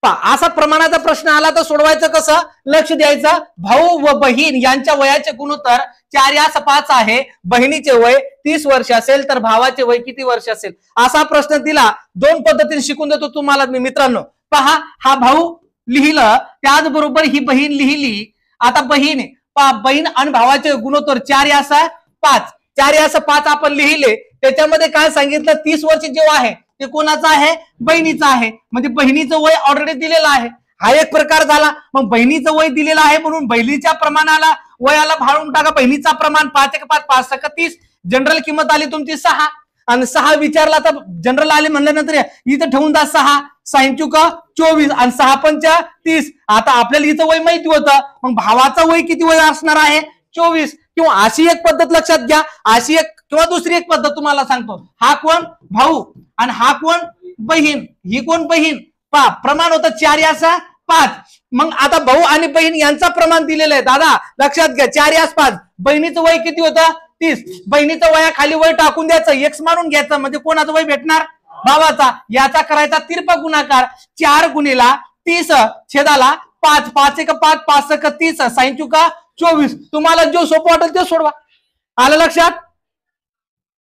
असा प्रमाणाचा प्रश्न आला तर सोडवायचं कसं, लक्ष द्यायचं. भाऊ व बहीण यांच्या वयाचे गुणोत्तर 4:5 आहे. बहिणीचे वय 30 वर्ष असेल तर भावाचे वय किती वर्ष असेल, असा प्रश्न दिला. 2 पद्धतीने शिकून देतो तुम्हाला मी मित्रांनो. पहा, हा भाऊ लिहिलं, त्याचबरोबर ही बहीण लिहिली. आता बहीण आणि भावाचे गुणोत्तर 4:5. 4:5 आपण लिहिले. त्याच्यामध्ये काय सांगितलं, 30 वर्ष जे आहे ते कोणाचं आहे, बहिणीचं आहे. म्हणजे बहिणीचं वय ऑलरेडी दिलेलं आहे. हा एक प्रकार झाला. मग बहिणीचं वय दिलेलं आहे म्हणून बहिणीच्या प्रमाणाला वयाला भाळून टाका. बहिणीचा प्रमाण 5:1 5 5 30. जनरल किंमत आली तुमची 6 आणि 6 विचारला तर जनरल आले म्हणल्यानंतर इथं ठेवून द्या 6 6 24 आणि 6 5 30. आता आपल्याला इथं वय माहिती होतं, मग भावाचं वय किती वय असणार आहे, 24. किंवा अशी एक पद्धत लक्षात घ्या, अशी एक किंवा दुसरी एक पद्धत तुम्हाला सांगतो. हा कोण भाऊ आणि हा कोण बहीण, ही कोण बहीण. प्रमाण होतं 4:5. मग आता भाऊ आणि बहीण यांचा प्रमाण दिलेलं आहे दादा, लक्षात घ्या. 4:5. बहिणीचं वय किती होतं, 30. बहिणीचं वयाखाली वय टाकून द्यायचं, एक्स मानून घ्यायचं, म्हणजे कोणाचं वय भेटणार, भावाचा. याचा करायचा तिरपा गुणाकार. 4 गुणिला 30 छेदाला 5 5 5 5 30 6 24. तुम्हाला जो सोपं वाटेल ते सोडवा. आलं लक्षात.